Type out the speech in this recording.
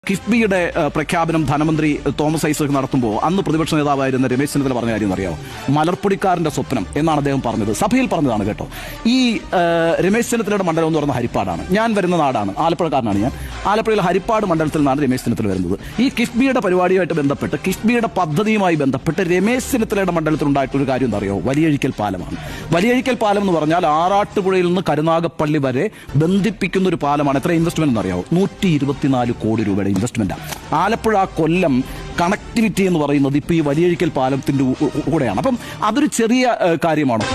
കിഫ്ബിയുടെ പ്രഖ്യാപനം ധനമന്ത്രി തോമസ് ഐസക് നടത്തുമ്പോൾ അന്ന് പ്രതിപക്ഷ നേതാവായിരുന്ന രമേശ് ചെന്നിത്തല പറഞ്ഞ കാര്യം അറിയാമോ? മലർപ്പൊടിക്കാരന്റെ സ്വപ്നം എന്നാണ് അദ്ദേഹം പറഞ്ഞത്. സഭയിൽ പറഞ്ഞതാണ് കേട്ടോ. ഈ രമേശ് ചെന്നിത്തലയുടെ മണ്ഡലം എന്ന് പറയുന്ന ഹരിപ്പാടാണ്. ഞാൻ വരുന്ന നാടാണ്, ആലപ്പുഴക്കാരനാണ് ഞാൻ. ആലപ്പുഴയിലെ ഹരിപ്പാട് മണ്ഡലത്തിൽ നിന്നാണ് രമേശ് ചെന്നിത്തല വരുന്നത്. ഈ കിഫ്ബിയുടെ പരിപാടിയുമായിട്ട് ബന്ധപ്പെട്ട്, കിഫ്ബിയുടെ പദ്ധതിയുമായി ബന്ധപ്പെട്ട് രമേശ് ചെന്നിത്തലയുടെ മണ്ഡലത്തിൽ ഉണ്ടായിട്ടൊരു കാര്യം എന്താ അറിയോ? വലിയഴിക്കൽ പാലമാണ്. വലിയഴിക്കൽ പാലം എന്ന് പറഞ്ഞാൽ ആറാട്ടുപുഴയിൽ നിന്ന് കരുനാഗപ്പള്ളി വരെ ബന്ധിപ്പിക്കുന്ന ഒരു പാലമാണ്. എത്ര ഇൻവെസ്റ്റ്മെന്റ് എന്നറിയാമോ? 124 കോടി രൂപയുടെ ഇൻവെസ്റ്റ്മെന്റ്. ആലപ്പുഴ കൊല്ലം കണക്ടിവിറ്റി എന്ന് പറയുന്നത് ഇപ്പോൾ ഈ വലിയഴിക്കൽ പാലത്തിന്റെ കൂടെയാണ്. അപ്പം അതൊരു ചെറിയ കാര്യമാണോ?